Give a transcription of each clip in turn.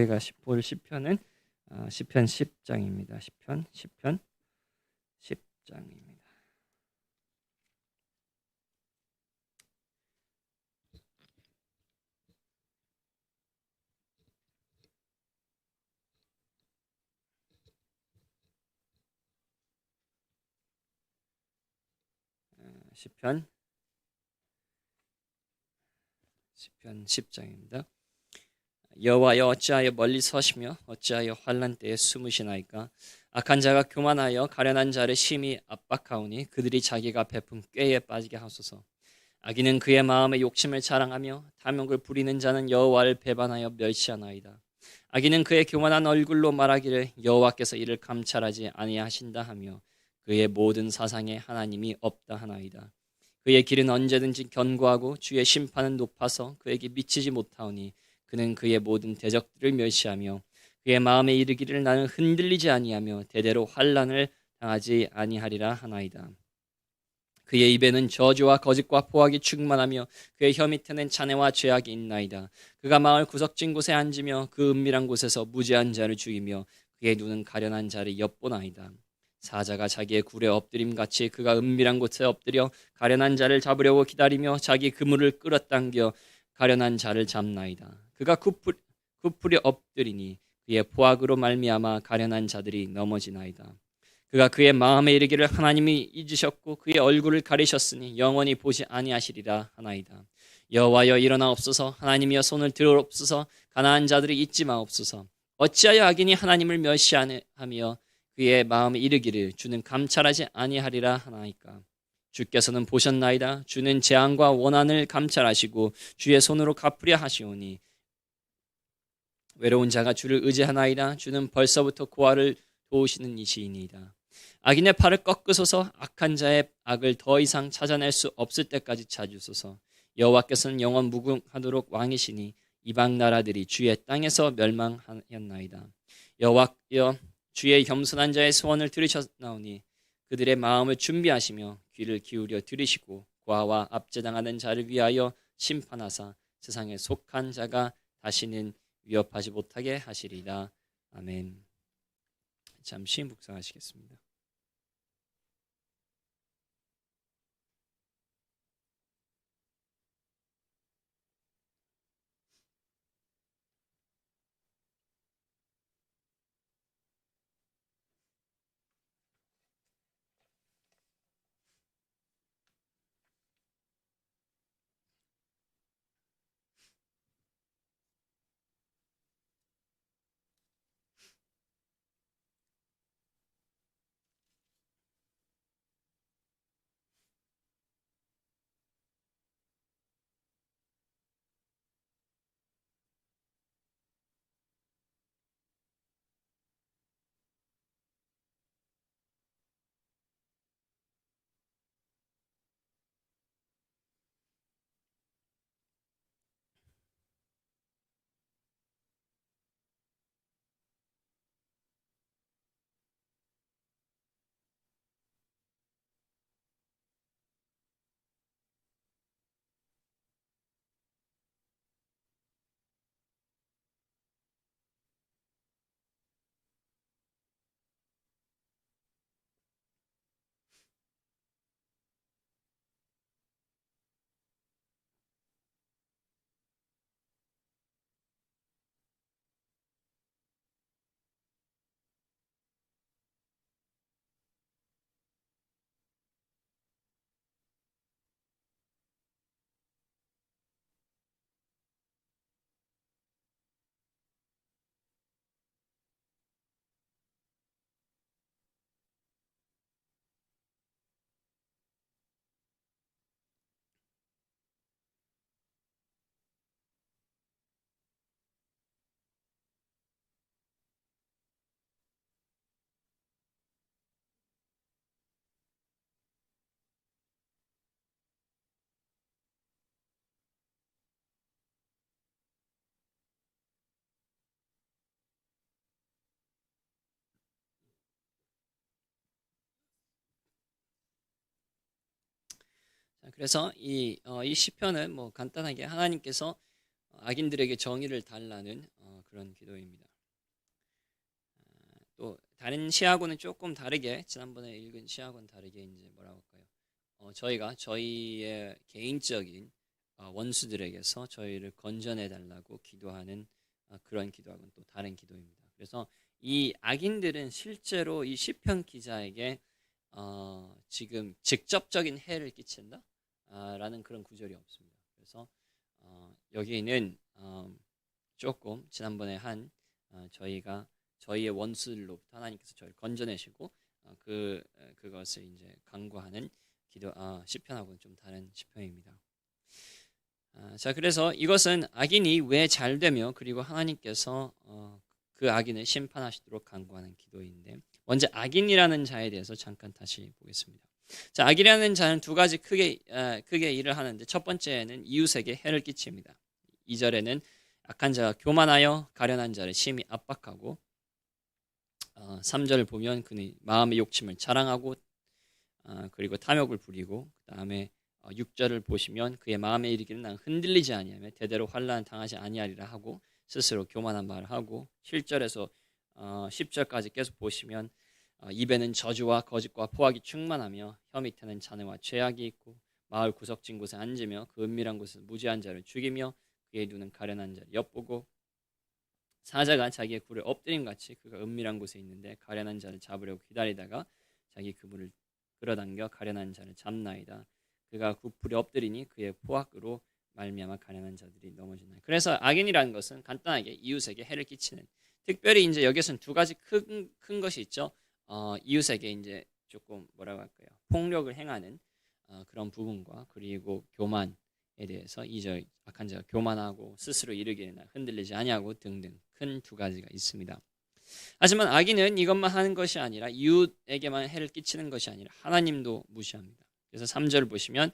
저희가 볼 시편은 시편 10장입니다. 시편 10장입니다. 시편 10장입니다. 여호와여 어찌하여 멀리 서시며 어찌하여 환난 때에 숨으시나이까. 악한 자가 교만하여 가련한 자를 심히 압박하오니 그들이 자기가 베푼 꾀에 빠지게 하소서. 악인은 그의 마음의 욕심을 자랑하며 탐욕을 부리는 자는 여호와를 배반하여 멸시하나이다. 악인은 그의 교만한 얼굴로 말하기를 여호와께서 이를 감찰하지 아니하신다 하며 그의 모든 사상에 하나님이 없다 하나이다. 그의 길은 언제든지 견고하고 주의 심판은 높아서 그에게 미치지 못하오니 그는 그의 모든 대적들을 멸시하며 그의 마음에 이르기를 나는 흔들리지 아니하며 대대로 환난을 당하지 아니하리라 하나이다. 그의 입에는 저주와 거짓과 포악이 충만하며 그의 혀 밑에는 잔해와 죄악이 있나이다. 그가 마을 구석진 곳에 앉으며 그 은밀한 곳에서 무죄한 자를 죽이며 그의 눈은 가련한 자를 엿보나이다. 사자가 자기의 굴에 엎드림 같이 그가 은밀한 곳에 엎드려 가련한 자를 잡으려고 기다리며 자기 그물을 끌어당겨 가련한 자를 잡나이다. 그가 굽풀이 엎드리니 그의 포악으로 말미암아 가련한 자들이 넘어지나이다. 그가 그의 마음에 이르기를 하나님이 잊으셨고 그의 얼굴을 가리셨으니 영원히 보지 아니하시리라 하나이다. 여호와여 일어나옵소서. 하나님이여 손을 들어옵소서. 가난한 자들이 잊지 마옵소서. 어찌하여 악인이 하나님을 멸시하며 그의 마음에 이르기를 주는 감찰하지 아니하리라 하나이까. 주께서는 보셨나이다. 주는 재앙과 원한을 감찰하시고 주의 손으로 갚으려 하시오니 외로운 자가 주를 의지하나이다. 주는 벌써부터 고아를 도우시는 이시이니이다. 악인의 팔을 꺾으소서. 악한 자의 악을 더 이상 찾아낼 수 없을 때까지 찾으소서. 여호와께서는 영원 무궁하도록 왕이시니 이방 나라들이 주의 땅에서 멸망하였나이다. 여호와여 주의 겸손한 자의 소원을 들으셨나오니 그들의 마음을 준비하시며 귀를 기울여 들으시고 고아와 압제당하는 자를 위하여 심판하사 세상에 속한 자가 다시는 위협하지 못하게 하시리라. 아멘. 잠시 묵상하시겠습니다. 그래서 이 시편은 간단하게 하나님께서 악인들에게 정의를 달라는 그런 기도입니다. 또 다른 시하고는 조금 다르게 지난번에 읽은 시하고는 다르게 이제 뭐라고 할까요? 저희가 저희의 개인적인 원수들에게서 저희를 건져내 달라고 기도하는 그런 기도하고는 또 다른 기도입니다. 그래서 이 악인들은 실제로 이 시편 기자에게 지금 직접적인 해를 끼친다 라는 그런 구절이 없습니다. 그래서 여기는 조금 지난번에 한 저희가 저희의 원수들로부터 하나님께서 저희를 건져내시고 그것을 이제 강구하는 기도 시편하고는 좀 다른 시편입니다. 자, 그래서 이것은 악인이 왜 잘되며 그리고 하나님께서 그 악인을 심판하시도록 강구하는 기도인데, 먼저 악인이라는 자에 대해서 잠깐 다시 보겠습니다. 자, 악인이라는 자는 두 가지 크게 일을 하는데, 첫 번째는 이웃에게 해를 끼칩니다. 2절에는 악한 자가 교만하여 가련한 자를 심히 압박하고, 3절을 보면 그는 마음의 욕심을 자랑하고 그리고 탐욕을 부리고, 그 다음에 6절을 보시면 그의 마음에 이르기를 난 흔들리지 아니하며 대대로 환난 당하지 아니하리라 하고 스스로 교만한 말을 하고, 7절에서 10절까지 계속 보시면 입에는 저주와 거짓과 포악이 충만하며 혀 밑에는 잔해와 죄악이 있고 마을 구석진 곳에 앉으며 그 은밀한 곳에서 무지한 자를 죽이며 그의 눈은 가련한 자를 엿보고, 사자가 자기의 굴에 엎드림같이 그가 은밀한 곳에 있는데 가련한 자를 잡으려고 기다리다가 자기 그물을 끌어당겨 가련한 자를 잡나이다. 그가 굴에 엎드리니 그의 포악으로 말미암아 가련한 자들이 넘어지나이다. 그래서 악인이라는 것은 간단하게 이웃에게 해를 끼치는, 특별히 이제 여기서는 두 가지 큰 것이 있죠. 이웃에게 이제 조금 뭐라고 할까요? 폭력을 행하는 그런 부분과, 그리고 교만에 대해서 2절 악한 자가 교만하고 스스로 이르기는 흔들리지 아니하고 등등 큰 두 가지가 있습니다. 하지만 악인은 이것만 하는 것이 아니라 이웃에게만 해를 끼치는 것이 아니라 하나님도 무시합니다. 그래서 3절을 보시면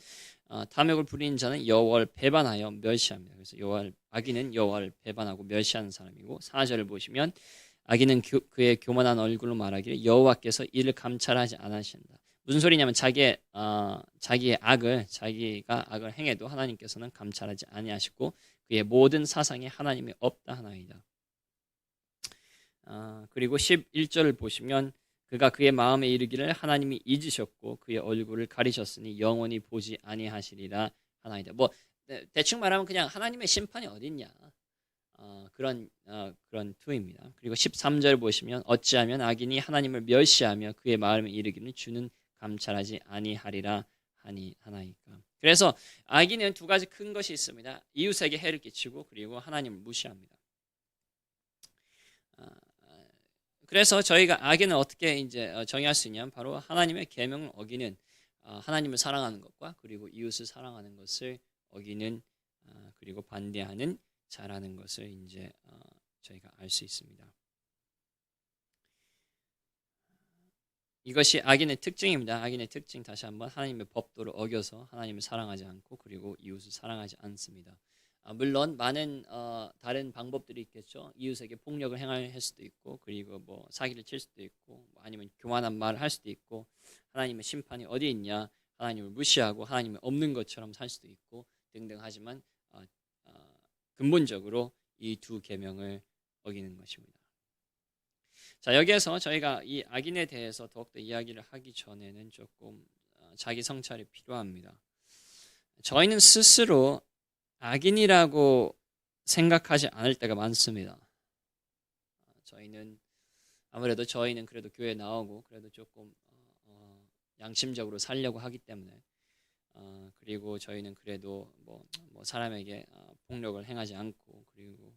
탐욕을 부리는 자는 여호와를 배반하여 멸시합니다. 그래서 악인은 여호와를 배반하고 멸시하는 사람이고, 4절을 보시면 악인은 그의 교만한 얼굴로 말하기를 여호와께서 이를 감찰하지 않으신다. 무슨 소리냐면 자기가 악을 행해도 하나님께서는 감찰하지 아니하시고 그의 모든 사상에 하나님이 없다 하나이다. 그리고 11절을 보시면 그가 그의 마음에 이르기를 하나님이 잊으셨고 그의 얼굴을 가리셨으니 영원히 보지 아니하시리라 하나이다. 뭐 대충 말하면 그냥 하나님의 심판이 어딨냐, 그런 투입니다. 그리고 13절 보시면 어찌하면 악인이 하나님을 멸시하며 그의 마음에 이르기는 주는 감찰하지 아니하리라 하나이까. 그래서 악인은 두 가지 큰 것이 있습니다. 이웃에게 해를 끼치고 그리고 하나님을 무시합니다. 그래서 저희가 악인을 어떻게 이제 정의할 수 있냐면 바로 하나님의 계명을 어기는, 하나님을 사랑하는 것과 그리고 이웃을 사랑하는 것을 어기는, 그리고 반대하는 자라는 것을 이제 저희가 알 수 있습니다. 이것이 악인의 특징입니다. 악인의 특징, 다시 한번 하나님의 법도를 어겨서 하나님을 사랑하지 않고 그리고 이웃을 사랑하지 않습니다. 물론 많은 다른 방법들이 있겠죠. 이웃에게 폭력을 행할 수도 있고, 그리고 뭐 사기를 칠 수도 있고, 아니면 교만한 말을 할 수도 있고, 하나님의 심판이 어디 있냐, 하나님을 무시하고 하나님이 없는 것처럼 살 수도 있고 등등. 하지만 근본적으로 이 두 계명을 어기는 것입니다. 자, 여기에서 저희가 이 악인에 대해서 더욱더 이야기를 하기 전에는 조금 자기 성찰이 필요합니다. 저희는 스스로 악인이라고 생각하지 않을 때가 많습니다. 저희는 그래도 교회 나오고 그래도 조금 양심적으로 살려고 하기 때문에, 그리고 저희는 그래도 뭐 사람에게 폭력을 행하지 않고, 그리고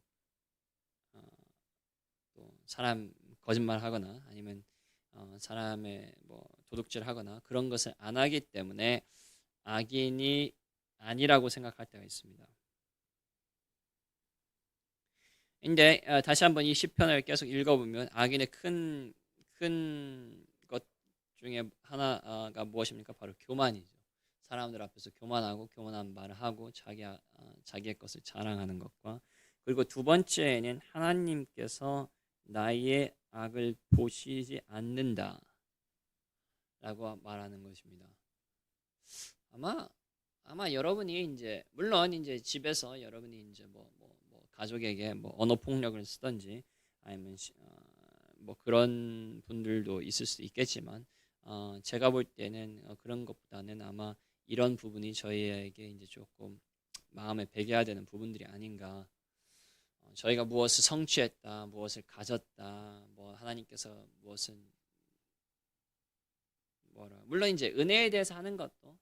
또 사람 거짓말하거나 아니면 사람의 뭐 도둑질하거나 그런 것을 안 하기 때문에 악인이 아니라고 생각할 때가 있습니다. 근데 다시 한번 이 시편을 계속 읽어보면 악인의 큰 것 중에 하나가 무엇입니까? 바로 교만이죠. 사람들 앞에서 교만하고 교만한 말을 하고 자기의 것을 자랑하는 것과, 그리고 두 번째는 하나님께서 나의 악을 보시지 않는다 라고 말하는 것입니다. 아마 여러분이 이제 물론 이제 집에서 여러분이 이제 뭐 가족에게 뭐 언어 폭력을 쓰든지 아니면 뭐 그런 분들도 있을 수도 있겠지만 제가 볼 때는 그런 것보다는 아마 이런 부분이 저희에게 이제 조금 마음에 배겨야 되는 부분들이 아닌가. 저희가 무엇을 성취했다, 무엇을 가졌다, 뭐 하나님께서 무엇을 물론 이제 은혜에 대해서 하는 것도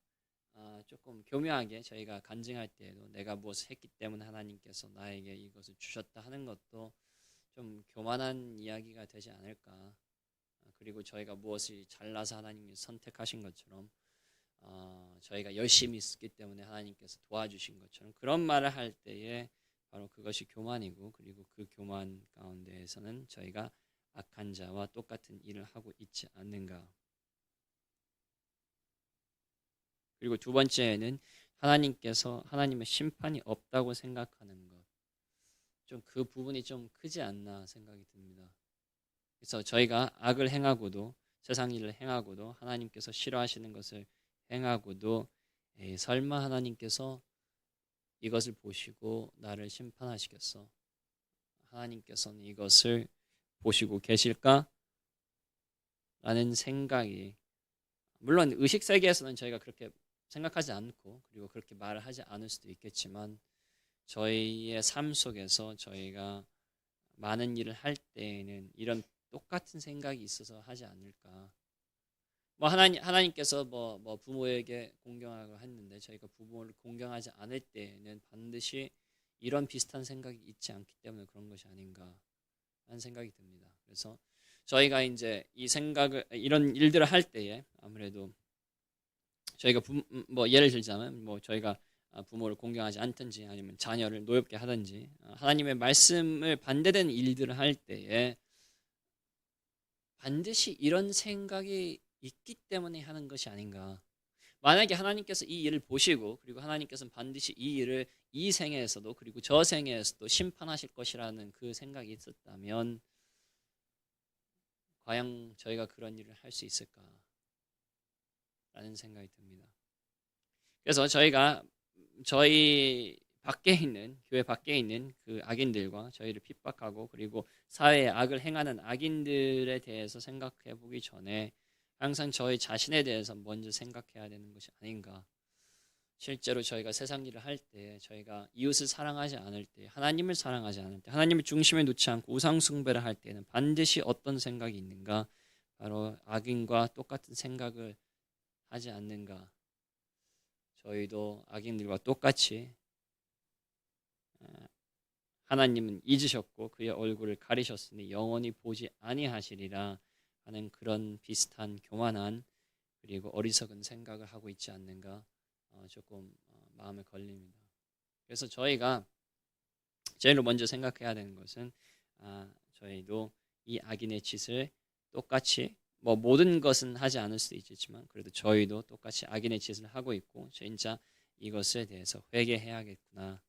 조금 교묘하게 저희가 간증할 때에도 내가 무엇을 했기 때문에 하나님께서 나에게 이것을 주셨다 하는 것도 좀 교만한 이야기가 되지 않을까. 그리고 저희가 무엇을 잘나서 하나님이 선택하신 것처럼 저희가 열심히 했기 때문에 하나님께서 도와주신 것처럼 그런 말을 할 때에 바로 그것이 교만이고, 그리고 그 교만 가운데에서는 저희가 악한 자와 똑같은 일을 하고 있지 않는가. 그리고 두 번째는 하나님의 심판이 없다고 생각하는 것. 좀 그 부분이 좀 크지 않나 생각이 듭니다. 그래서 저희가 악을 행하고도, 세상 일을 행하고도, 하나님께서 싫어하시는 것을 행하고도 설마 하나님께서 이것을 보시고 나를 심판하시겠어? 하나님께서는 이것을 보시고 계실까? 라는 생각이, 물론 의식 세계에서는 저희가 그렇게 생각하지 않고, 그리고 그렇게 말을 하지 않을 수도 있겠지만, 저희의 삶 속에서 저희가 많은 일을 할 때에는 이런 똑같은 생각이 있어서 하지 않을까. 뭐 하나님께서 뭐 부모에게 공경하고 했는데 저희가 부모를 공경하지 않을 때에는 반드시 이런 비슷한 생각이 있지 않기 때문에 그런 것이 아닌가 하는 생각이 듭니다. 그래서 저희가 이제 이런 일들을 할 때에 아무래도 저희가 뭐 예를 들자면 뭐 저희가 부모를 공경하지 않든지 아니면 자녀를 노엽게 하든지 하나님의 말씀을 반대되는 일들을 할 때에 반드시 이런 생각이 있기 때문에 하는 것이 아닌가. 만약에 하나님께서 이 일을 보시고, 그리고 하나님께서는 반드시 이 일을 이 생애에서도 그리고 저 생애에서도 심판하실 것이라는 그 생각이 있었다면 과연 저희가 그런 일을 할 수 있을까 라는 생각이 듭니다. 그래서 저희가 저희 밖에 있는, 교회 밖에 있는 그 악인들과 저희를 핍박하고 그리고 사회에 악을 행하는 악인들에 대해서 생각해 보기 전에 항상 저희 자신에 대해서 먼저 생각해야 되는 것이 아닌가. 실제로 저희가 세상 일을 할 때, 저희가 이웃을 사랑하지 않을 때, 하나님을 사랑하지 않을 때, 하나님을 중심에 놓지 않고 우상 숭배를 할 때는 반드시 어떤 생각이 있는가? 바로 악인과 똑같은 생각을 하지 않는가? 저희도 악인들과 똑같이 하나님은 잊으셨고 그의 얼굴을 가리셨으니 영원히 보지 아니하시리라 하는 그런 비슷한 교만한 그리고 어리석은 생각을 하고 있지 않는가 조금 마음에 걸립니다. 그래서 저희가 제일 먼저 생각해야 되는 것은 저희도 이 악인의 짓을 똑같이 뭐 모든 것은 하지 않을 수도 있겠지만 그래도 저희도 똑같이 악인의 짓을 하고 있고 진짜 이것에 대해서 회개해야겠구나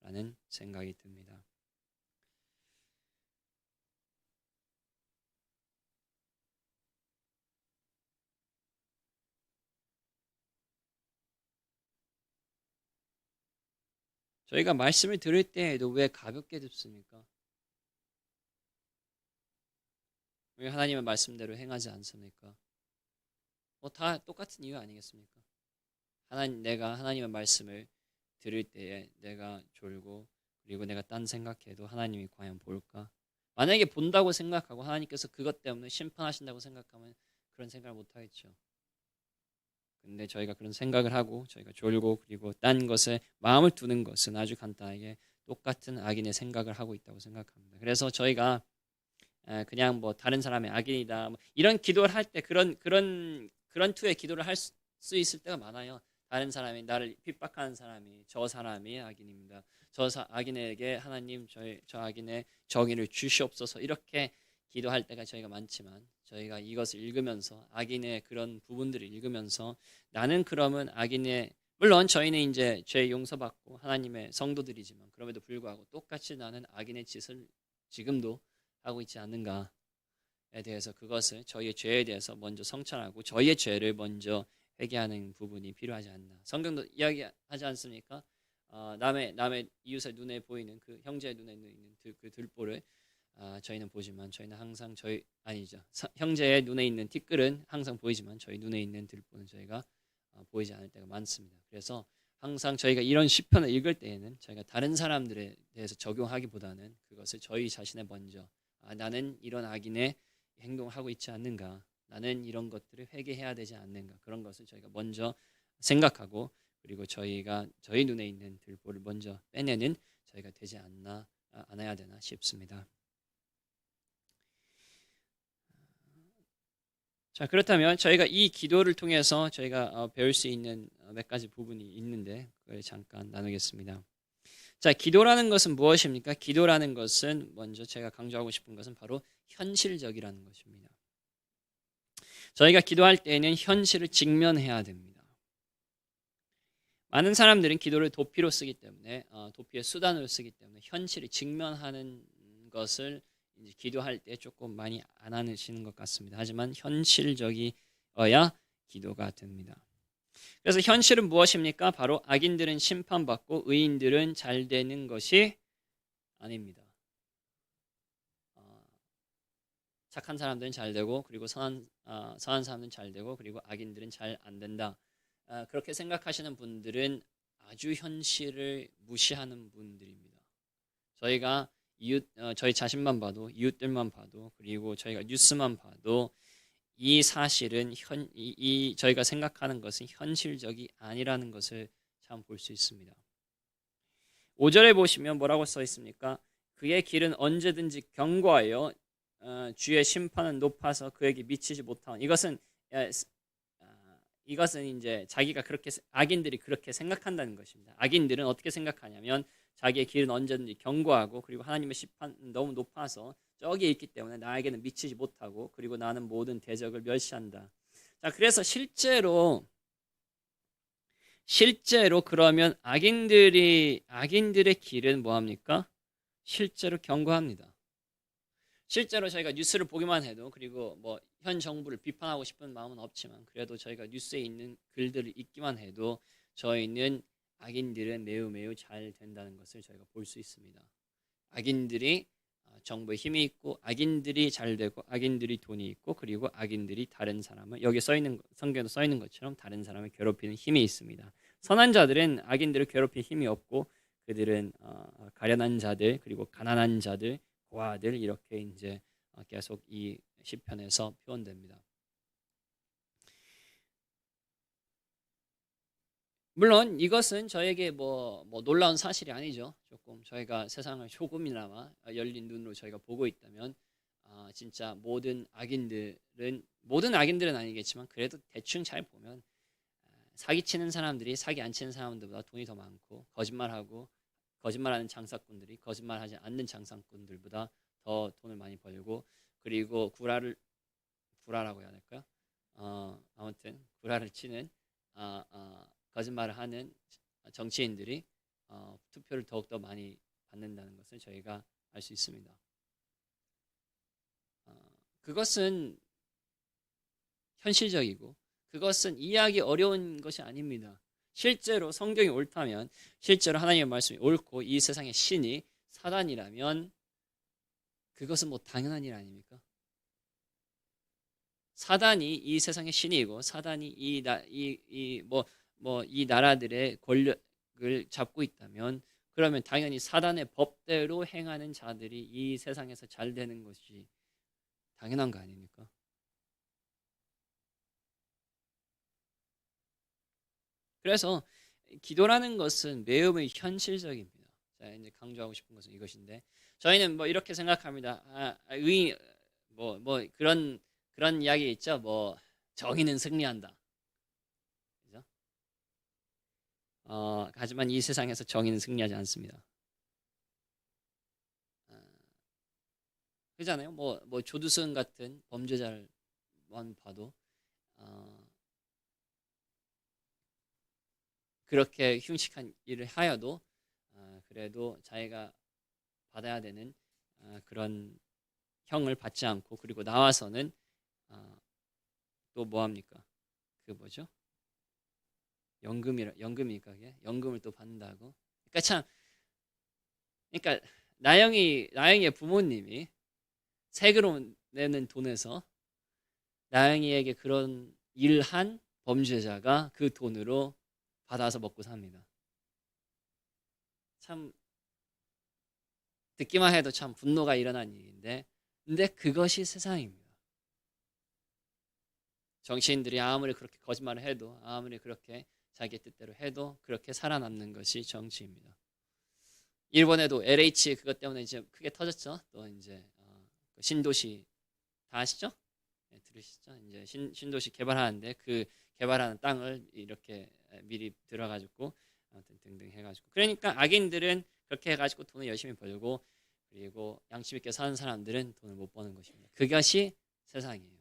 라는 생각이 듭니다. 저희가 말씀을 들을 때에도 왜 가볍게 듣습니까? 왜 하나님의 말씀대로 행하지 않습니까? 뭐 다 똑같은 이유 아니겠습니까? 내가 하나님의 말씀을 들을 때에 내가 졸고 그리고 내가 딴 생각해도 하나님이 과연 볼까? 만약에 본다고 생각하고 하나님께서 그것 때문에 심판하신다고 생각하면 그런 생각을 못 하겠죠. 근데 저희가 그런 생각을 하고 저희가 졸고 그리고 딴 것에 마음을 두는 것은 아주 간단하게 똑같은 악인의 생각을 하고 있다고 생각합니다. 그래서 저희가 그냥 뭐 다른 사람의 악인이다 뭐 이런 기도를 할 때 그런 투의 기도를 할 수 있을 때가 많아요. 다른 사람이 나를 핍박하는 사람이 저 사람이 악인입니다. 악인에게 하나님 저 악인의 정의를 주시옵소서 이렇게 기도할 때가 저희가 많지만 저희가 이것을 읽으면서 악인의 그런 부분들을 읽으면서 나는 그러면 악인의 물론 저희는 이제 죄 용서받고 하나님의 성도들이지만 그럼에도 불구하고 똑같이 나는 악인의 짓을 지금도 하고 있지 않는가에 대해서 그것을 저희의 죄에 대해서 먼저 성찰하고 저희의 죄를 먼저 회개하는 부분이 필요하지 않나. 성경도 이야기하지 않습니까? 남의 이웃의 눈에 보이는 그 형제의 눈에 있는 그 들보를 저희는 보지만 저희는 항상 형제의 눈에 있는 티끌은 항상 보이지만 저희 눈에 있는 들보는 저희가 보이지 않을 때가 많습니다. 그래서 항상 저희가 이런 시편을 읽을 때에는 저희가 다른 사람들에 대해서 적용하기보다는 그것을 저희 자신에 먼저 나는 이런 악인의 행동을 하고 있지 않는가, 나는 이런 것들을 회개해야 되지 않는가, 그런 것을 저희가 먼저 생각하고 그리고 저희가 저희 눈에 있는 들보를 먼저 빼내는 저희가 되지 않아야 되나 싶습니다. 자, 그렇다면 저희가 이 기도를 통해서 저희가 배울 수 있는 몇 가지 부분이 있는데 그걸 잠깐 나누겠습니다. 자, 기도라는 것은 무엇입니까? 기도라는 것은 먼저 제가 강조하고 싶은 것은 바로 현실적이라는 것입니다. 저희가 기도할 때에는 현실을 직면해야 됩니다. 많은 사람들은 기도를 도피로 쓰기 때문에 도피의 수단으로 쓰기 때문에 현실을 직면하는 것을 이제 기도할 때 조금 많이 안 하시는 것 같습니다. 하지만 현실적이어야 기도가 됩니다. 그래서 현실은 무엇입니까? 바로 악인들은 심판받고 의인들은 잘 되는 것이 아닙니다. 착한 사람들은 잘 되고 그리고 선한 사람들은 잘 되고 그리고 악인들은 잘 안 된다. 그렇게 생각하시는 분들은 아주 현실을 무시하는 분들입니다. 저희가 저희 자신만 봐도 이웃들만 봐도 그리고 저희가 뉴스만 봐도 이 사실은 저희가 생각하는 것은 현실적이 아니라는 것을 참 볼 수 있습니다. 5절에 보시면 뭐라고 써 있습니까? 그의 길은 언제든지 견고하여 주의 심판은 높아서 그에게 미치지 못하온. 이것은 이제 자기가 그렇게 악인들이 그렇게 생각한다는 것입니다. 악인들은 어떻게 생각하냐면 자기의 길은 언제든지 견고하고 그리고 하나님의 심판 너무 높아서 저기에 있기 때문에 나에게는 미치지 못하고 그리고 나는 모든 대적을 멸시한다. 자, 그래서 실제로 그러면 악인들의 길은 뭐합니까? 실제로 견고합니다. 실제로 저희가 뉴스를 보기만 해도 그리고 뭐 현 정부를 비판하고 싶은 마음은 없지만 그래도 저희가 뉴스에 있는 글들을 읽기만 해도 저희는 악인들은 매우 잘 된다는 것을 저희가 볼 수 있습니다. 악인들이 정부에 힘이 있고 악인들이 잘 되고 악인들이 돈이 있고 그리고 악인들이 다른 사람을 여기 성경에 써 있는 것처럼 다른 사람을 괴롭히는 힘이 있습니다. 선한 자들은 악인들을 괴롭힐 힘이 없고 그들은 가련한 자들 그리고 가난한 자들 고아들 이렇게 이제 계속 이 시편에서 표현됩니다. 물론 이것은 저에게 뭐 놀라운 사실이 아니죠. 조금 저희가 세상을 조금이나마 열린 눈으로 저희가 보고 있다면 진짜 모든 악인들은 아니겠지만 그래도 대충 잘 보면 사기치는 사람들이 사기 안 치는 사람들보다 돈이 더 많고 거짓말하는 장사꾼들이 거짓말하지 않는 장사꾼들보다 더 돈을 많이 벌고 그리고 구라라고 해야 될까요? 아무튼 구라를 치는 거짓말을 하는 정치인들이 투표를 더욱더 많이 받는다는 것을 저희가 알 수 있습니다. 그것은 현실적이고 그것은 이해하기 어려운 것이 아닙니다. 실제로 성경이 옳다면 실제로 하나님의 말씀이 옳고 이 세상의 신이 사단이라면 그것은 뭐 당연한 일 아닙니까? 사단이 이 세상의 신이고 사단이 이 나라들의 권력을 잡고 있다면 그러면 당연히 사단의 법대로 행하는 자들이 이 세상에서 잘 되는 것이 당연한 거 아닙니까? 그래서 기도라는 것은 매우 현실적입니다. 자, 이제 강조하고 싶은 것은 이것인데 저희는 뭐 이렇게 생각합니다. 그런 이야기 있죠. 뭐 정의는 승리한다. 그죠? 하지만 이 세상에서 정의는 승리하지 않습니다. 그렇잖아요. 뭐 조두순 같은 범죄자만 봐도 그렇게 흉측한 일을 하여도 그래도 자기가 받아야 되는 그런 형을 받지 않고 그리고 나와서는 또 뭐합니까? 그 뭐죠? 연금입니까? 그게? 연금을 또 받는다고 그러니까 참, 그러니까 나영이의 부모님이 세금을 내는 돈에서 나영이에게 그런 일한 범죄자가 그 돈으로 받아서 먹고 삽니다. 참 듣기만 해도 참 분노가 일어난 일인데, 근데 그것이 세상입니다. 정치인들이 아무리 그렇게 거짓말을 해도, 아무리 그렇게 자기 뜻대로 해도 그렇게 살아남는 것이 정치입니다. 일본에도 LH 그것 때문에 이제 크게 터졌죠. 또 이제 신도시 다 아시죠? 네, 들으시죠? 이제 신도시 개발하는데 그 개발하는 땅을 이렇게 미리 들어가지고 아무튼 등등 해가지고, 그러니까 악인들은 그렇게 해가지고 돈을 열심히 벌고, 그리고 양심 있게 사는 사람들은 돈을 못 버는 것입니다. 그것이 세상이에요.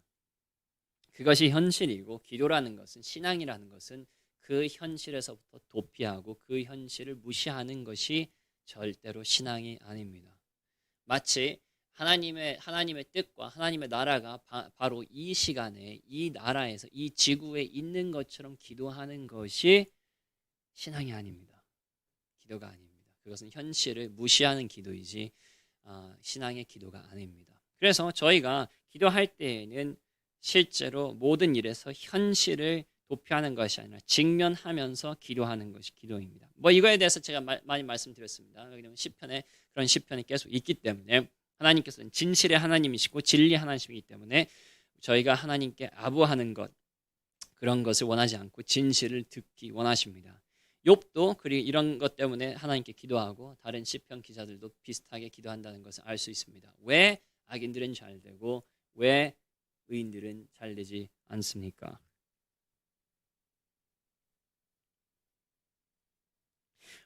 그것이 현실이고, 기도라는 것은, 신앙이라는 것은 그 현실에서부터 도피하고 그 현실을 무시하는 것이 절대로 신앙이 아닙니다. 마치 하나님의 뜻과 하나님의 나라가 바로 이 시간에 이 나라에서 이 지구에 있는 것처럼 기도하는 것이 신앙이 아닙니다. 기도가 아닙니다. 그것은 현실을 무시하는 기도이지 신앙의 기도가 아닙니다. 그래서 저희가 기도할 때에는 실제로 모든 일에서 현실을 도피하는 것이 아니라 직면하면서 기도하는 것이 기도입니다. 뭐 이거에 대해서 제가 많이 말씀드렸습니다. 왜냐하면 시편에 그런 시편이 계속 있기 때문에, 하나님께서는 진실의 하나님이시고 진리 하나님이시기 때문에 저희가 하나님께 아부하는 것, 그런 것을 원하지 않고 진실을 듣기 원하십니다. 욥도 그리고 이런 것 때문에 하나님께 기도하고 다른 시편 기자들도 비슷하게 기도한다는 것을 알 수 있습니다. 왜 악인들은 잘 되고 왜 의인들은 잘 되지 않습니까?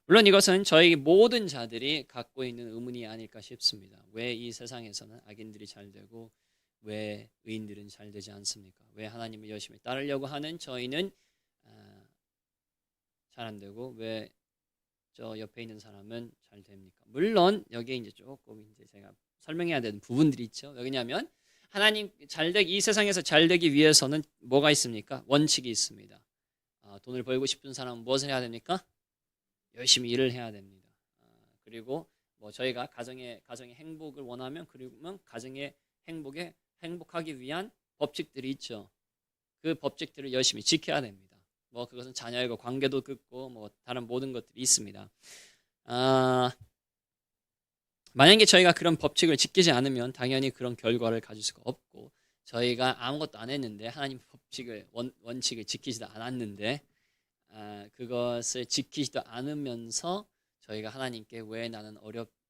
물론 이것은 저희 모든 자들이 갖고 있는 의문이 아닐까 싶습니다. 왜 이 세상에서는 악인들이 잘 되고 왜 의인들은 잘 되지 않습니까? 왜 하나님을 열심히 따르려고 하는 저희는 잘 안 되고 왜 저 옆에 있는 사람은 잘 됩니까? 물론 여기에 이제 조금 이제 제가 설명해야 되는 부분들이 있죠. 왜냐하면 하나님 이 세상에서 잘 되기 위해서는 뭐가 있습니까? 원칙이 있습니다. 돈을 벌고 싶은 사람은 무엇을 해야 됩니까? 열심히 일을 해야 됩니다. 그리고 뭐 저희가 가정의 행복을 원하면, 그러면 가정의 행복하기 위한 법칙들이 있죠. 그 법칙들을 열심히 지켜야 됩니다. 뭐 그것은 자녀의 관계도 그렇고 뭐 다른 모든 것들이 있습니다. 만약에 저희가 그런 법칙을 지키지 않으면 당연히 그런 결과를 가질 수가 없고, 저희가 아무것도 안 했는데 하나님 법칙을 원칙을 지키지도 않았는데 그것을 지키지도 않으면서 저희가 하나님께 왜 나는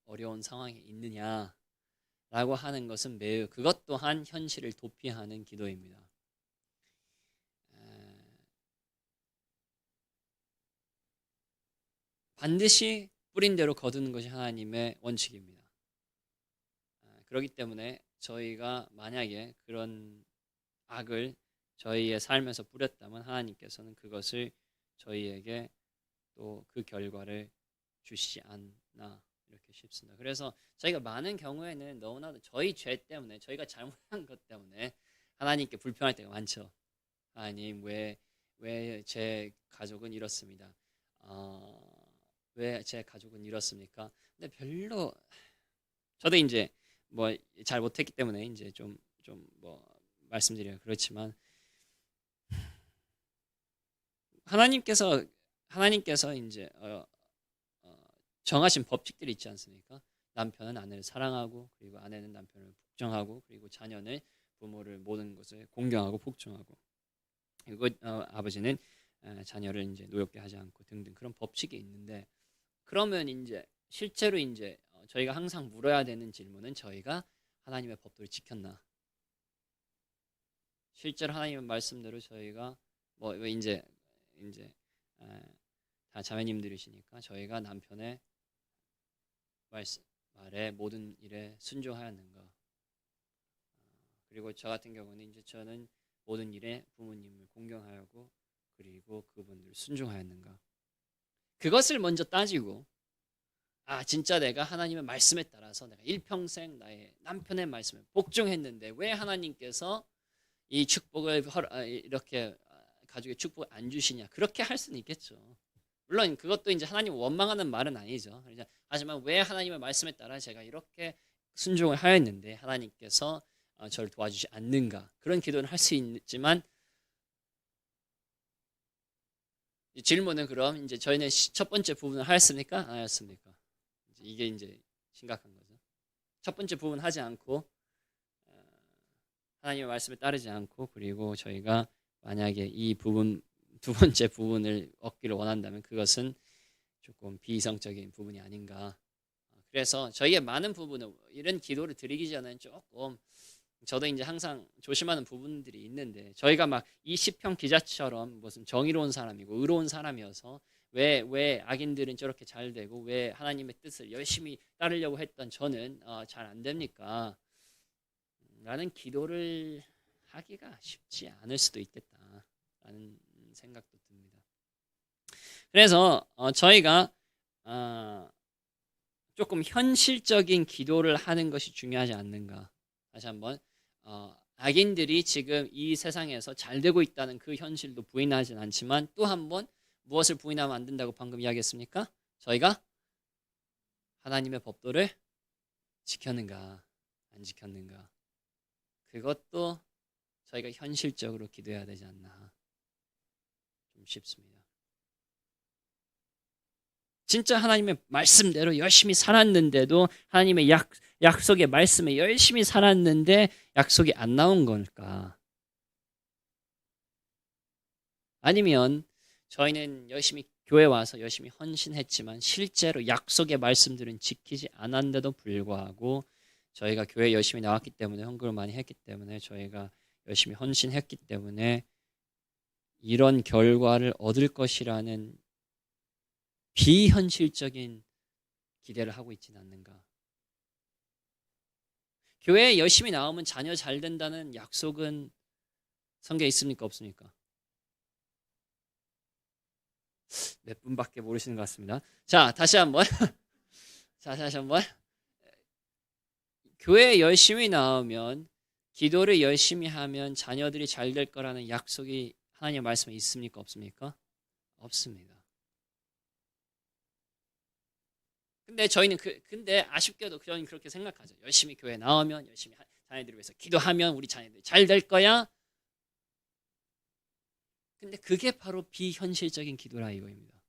어려운 상황에 있느냐라고 하는 것은 매우, 그것 또한 현실을 도피하는 기도입니다. 반드시 뿌린 대로 거두는 것이 하나님의 원칙입니다. 그렇기 때문에 저희가 만약에 그런 악을 저희의 삶에서 뿌렸다면 하나님께서는 그것을 저희에게 또 그 결과를 주시지 않나 이렇게 싶습니다. 그래서 저희가 많은 경우에는 너무나도 저희 죄 때문에, 저희가 잘못한 것 때문에 하나님께 불평할 때가 많죠. 하나님 왜 제 가족은 이렇습니다. 왜 제 가족은 이렇습니까? 근데 별로 저도 이제 뭐 잘 못했기 때문에 이제 좀 뭐 말씀드려요. 그렇지만 하나님께서 이제 정하신 법칙들이 있지 않습니까? 남편은 아내를 사랑하고, 그리고 아내는 남편을 복종하고, 그리고 자녀는 부모를 모든 것을 공경하고 복종하고, 그리고 아버지는 자녀를 이제 노엽게 하지 않고 등등 그런 법칙이 있는데, 그러면 이제 실제로 이제 저희가 항상 물어야 되는 질문은, 저희가 하나님의 법도를 지켰나? 실제로 하나님의 말씀대로 저희가 뭐 이제 다 자매님들이시니까 저희가 남편의 말에 모든 일에 순종하였는가? 그리고 저 같은 경우는 이제 저는 모든 일에 부모님을 공경하고 그리고 그분들을 순종하였는가? 그것을 먼저 따지고, 진짜 내가 하나님의 말씀에 따라서 내가 일평생 나의 남편의 말씀에 복종했는데 왜 하나님께서 이 축복을 이렇게 가족의 축복을 안 주시냐? 그렇게 할 수는 있겠죠. 물론 그것도 이제 하나님 원망하는 말은 아니죠. 하지만 왜 하나님의 말씀에 따라 제가 이렇게 순종을 하였는데 하나님께서 저를 도와주지 않는가? 그런 기도는 할 수 있지만 질문은 그럼 이제 저희는 첫 번째 부분을 하였습니까? 안 하였습니까? 이게 이제 심각한 거죠. 첫 번째 부분 하지 않고 하나님의 말씀에 따르지 않고 그리고 저희가 만약에 이 부분 두 번째 부분을 얻기를 원한다면 그것은 조금 비이성적인 부분이 아닌가. 그래서 저희의 많은 부분은 이런 기도를 드리기 전에는 조금 저도 이제 항상 조심하는 부분들이 있는데 저희가 막 이 시편 기자처럼 무슨 정의로운 사람이고 의로운 사람이어서 왜 악인들은 저렇게 잘 되고 왜 하나님의 뜻을 열심히 따르려고 했던 저는 잘 안 됩니까? 라는 기도를 하기가 쉽지 않을 수도 있겠다라는 생각도 듭니다. 그래서 저희가 조금 현실적인 기도를 하는 것이 중요하지 않는가. 다시 한번 악인들이 지금 이 세상에서 잘 되고 있다는 그 현실도 부인하진 않지만 또 한 번 무엇을 부인하면 안 된다고 방금 이야기했습니까? 저희가 하나님의 법도를 지켰는가 안 지켰는가. 그것도 저희가 현실적으로 기도해야 되지 않나 좀 싶습니다. 진짜 하나님의 말씀대로 열심히 살았는데도 하나님의 약속의 말씀에 열심히 살았는데 약속이 안 나온 걸까? 아니면 저희는 열심히 교회 와서 열심히 헌신했지만 실제로 약속의 말씀들은 지키지 않았는데도 불구하고 저희가 교회 열심히 나왔기 때문에 헌금을 많이 했기 때문에 저희가 열심히 헌신했기 때문에 이런 결과를 얻을 것이라는 비현실적인 기대를 하고 있지는 않는가. 교회에 열심히 나오면 자녀 잘 된다는 약속은 성경에 있습니까? 없습니까? 몇 분밖에 모르시는 것 같습니다. 자, 다시 한번. 다시 한번. 교회에 열심히 나오면 기도를 열심히 하면 자녀들이 잘 될 거라는 약속이 하나님의 말씀에 있습니까? 없습니까? 없습니다. 근데 저희는 근데 아쉽게도 저희는 그렇게 생각하죠. 열심히 교회 나오면 열심히 자녀들을 위해서 기도하면 우리 자녀들이 잘 될 거야. 근데 그게 바로 비현실적인 기도라 이거입니다.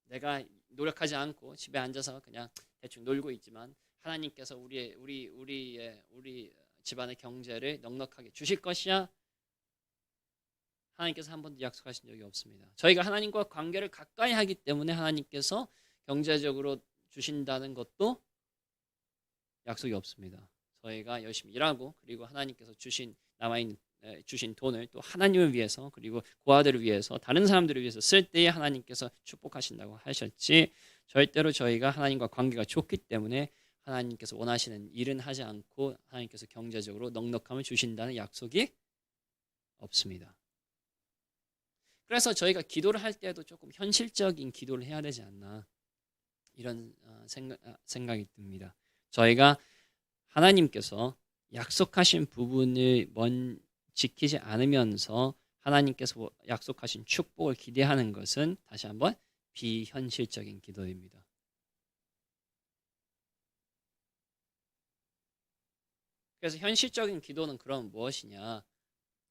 내가 노력하지 않고 집에 앉아서 그냥 대충 놀고 있지만 하나님께서 우리 집안의 경제를 넉넉하게 주실 것이야. 하나님께서 한 번도 약속하신 적이 없습니다. 저희가 하나님과 관계를 가까이 하기 때문에 하나님께서 경제적으로 주신다는 것도 약속이 없습니다. 저희가 열심히 일하고 그리고 하나님께서 주신 돈을 또 하나님을 위해서 그리고 고아들을 위해서 다른 사람들을 위해서 쓸 때에 하나님께서 축복하신다고 하셨지 절대로 저희가 하나님과 관계가 좋기 때문에 하나님께서 원하시는 일은 하지 않고 하나님께서 경제적으로 넉넉함을 주신다는 약속이 없습니다. 그래서 저희가 기도를 할 때도 조금 현실적인 기도를 해야 되지 않나 이런 생각이 듭니다. 저희가 하나님께서 약속하신 부분을 지키지 않으면서 하나님께서 약속하신 축복을 기대하는 것은 다시 한번 비현실적인 기도입니다. 그래서 현실적인 기도는 그럼 무엇이냐?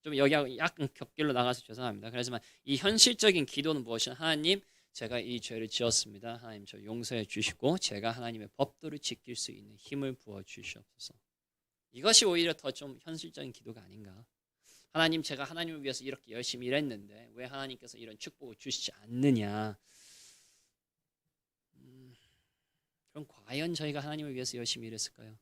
좀 여기하고 약간 격길로 나가서 죄송합니다. 그렇지만 이 현실적인 기도는 무엇이냐? 하나님, 제가 이 죄를 지었습니다. 하나님 저 용서해 주시고 제가 하나님의 법도를 지킬 수 있는 힘을 부어 주시옵소서. 이것이 오히려 더 좀 현실적인 기도가 아닌가? 하나님, 제가 하나님을 위해서 이렇게 열심히 일했는데 왜 하나님께서 이런 축복을 주시지 않느냐? 그럼 과연 저희가 하나님을 위해서 열심히 일했을까요?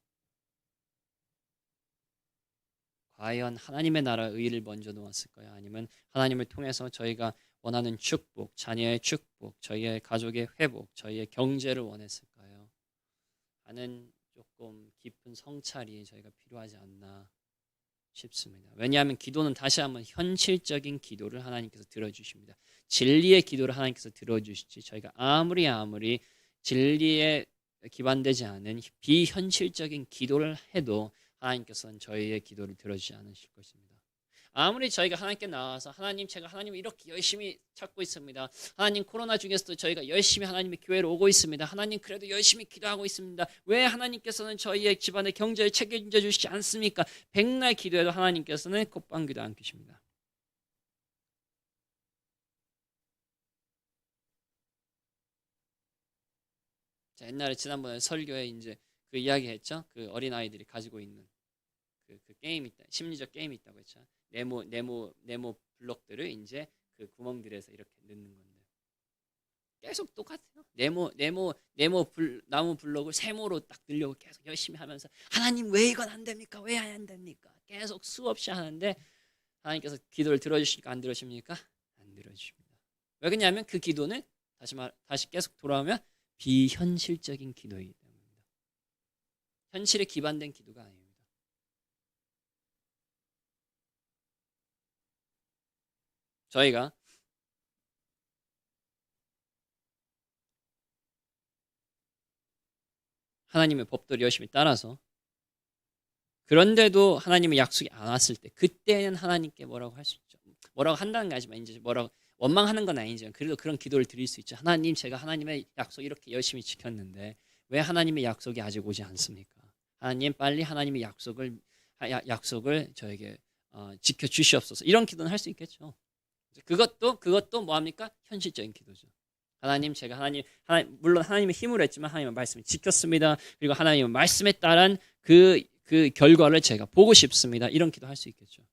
과연 하나님의 나라 의를 먼저 놓았을까요? 아니면 하나님을 통해서 저희가 원하는 축복, 자녀의 축복, 저희의 가족의 회복, 저희의 경제를 원했을까요? 하는 조금 깊은 성찰이 저희가 필요하지 않나 싶습니다. 왜냐하면 기도는 다시 한번 현실적인 기도를 하나님께서 들어주십니다. 진리의 기도를 하나님께서 들어주시지 저희가 아무리 진리에 기반되지 않은 비현실적인 기도를 해도 하나님께서는 저희의 기도를 들어주지 않으실 것입니다. 아무리 저희가 하나님께 나와서 하나님 제가 하나님을 이렇게 열심히 찾고 있습니다. 하나님 코로나 중에서도 저희가 열심히 하나님의 교회로 오고 있습니다. 하나님 그래도 열심히 기도하고 있습니다. 왜 하나님께서는 저희의 집안의 경제를 책임져 주시지 않습니까? 백날 기도해도 하나님께서는 콧방귀도 안 뀌십니다. 자, 옛날에 지난번에 설교에 이제 그 이야기 했죠. 그 어린아이들이 가지고 있는 그 게임이 있다. 심리적 게임이 있다고 했죠. 네모 블록들을 이제 그 구멍들에서 이렇게 넣는 건데 계속 똑같아요. 나무 블록을 세모로 딱 늘려고 계속 열심히 하면서 하나님 왜 이건 안 됩니까? 왜 안 됩니까? 계속 수없이 하는데 하나님께서 기도를 들어주십니까? 안 들어주십니까? 안 들어주십니다. 왜 그러냐면 그 기도는 다시 계속 돌아오면 비현실적인 기도이기 때문입니다. 현실에 기반된 기도가 아닙니다. 저희가 하나님의 법도를 열심히 따라서 그런데도 하나님의 약속이 안 왔을 때 그때는 하나님께 뭐라고 할 수 있죠. 뭐라고 한다는 게 아니지만 이제 뭐라고 원망하는 건 아니지만 그래도 그런 기도를 드릴 수 있죠. 하나님 제가 하나님의 약속 이렇게 열심히 지켰는데 왜 하나님의 약속이 아직 오지 않습니까? 하나님 빨리 하나님의 약속을 저에게 지켜 주시옵소서. 이런 기도는 할 수 있겠죠. 그것도 뭐합니까? 현실적인 기도죠. 하나님 제가 물론 하나님의 힘으로 했지만 하나님의 말씀을 지켰습니다. 그리고 하나님의 말씀에 따른 그 결과를 제가 보고 싶습니다. 이런 기도 할 수 있겠죠.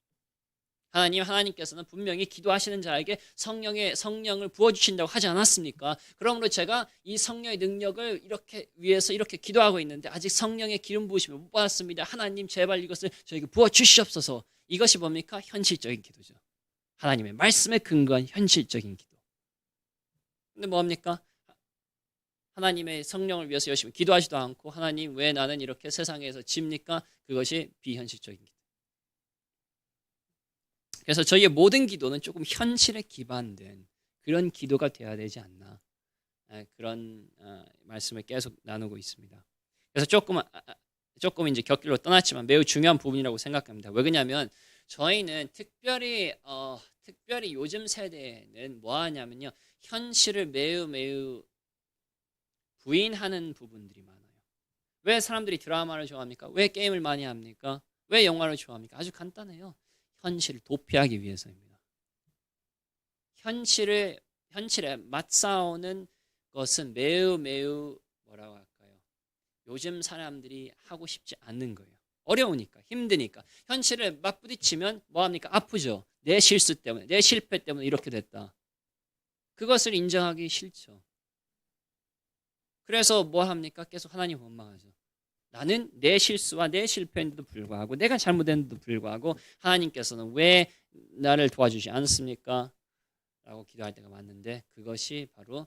하나님께서는 분명히 기도하시는 자에게 성령을 부어주신다고 하지 않았습니까? 그러므로 제가 이 성령의 능력을 위해서 이렇게 기도하고 있는데 아직 성령의 기름 부으심을 못 받았습니다. 하나님 제발 이것을 저에게 부어주시옵소서. 이것이 뭡니까? 현실적인 기도죠. 하나님의 말씀에 근거한 현실적인 기도. 근데 뭐합니까? 하나님의 성령을 위해서 열심히 기도하지도 않고 하나님 왜 나는 이렇게 세상에서 집니까? 그것이 비현실적인 기도. 그래서 저희의 모든 기도는 조금 현실에 기반된 그런 기도가 되어야 되지 않나, 그런 말씀을 계속 나누고 있습니다. 그래서 조금 이제 곁길로 떠났지만 매우 중요한 부분이라고 생각합니다. 왜 그러냐면 저희는 특별히 요즘 세대에는 뭐 하냐면요, 현실을 매우 부인하는 부분들이 많아요. 왜 사람들이 드라마를 좋아합니까? 왜 게임을 많이 합니까? 왜 영화를 좋아합니까? 아주 간단해요. 현실을 도피하기 위해서입니다. 현실에 맞싸우는 것은 매우 뭐라고 할까요? 요즘 사람들이 하고 싶지 않는 거예요. 어려우니까, 힘드니까. 현실에 맞부딪히면 뭐합니까? 아프죠. 내 실수 때문에, 내 실패 때문에 이렇게 됐다. 그것을 인정하기 싫죠. 그래서 뭐 합니까? 계속 하나님 원망하죠. 나는 내 실수와 내 실패인데도 불구하고, 내가 잘못했는데도 불구하고 하나님께서는 왜 나를 도와주지 않습니까? 라고 기도할 때가 많은데 그것이 바로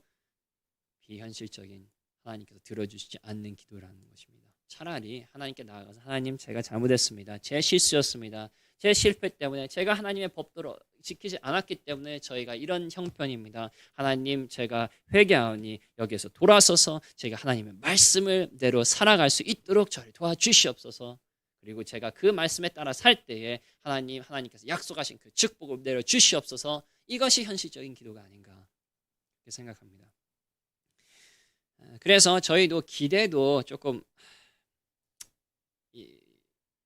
비현실적인, 하나님께서 들어주시지 않는 기도라는 것입니다. 차라리 하나님께 나아가서 하나님 제가 잘못했습니다. 제 실수였습니다. 제 실패 때문에 제가 하나님의 법도를 지키지 않았기 때문에 저희가 이런 형편입니다. 하나님 제가 회개하오니 여기에서 돌아서서 제가 하나님의 말씀을대로 살아갈 수 있도록 저를 도와주시옵소서. 그리고 제가 그 말씀에 따라 살 때에 하나님께서 약속하신 그 축복을 내려 주시옵소서. 이것이 현실적인 기도가 아닌가 그렇게 생각합니다. 그래서 저희도 기대도 조금,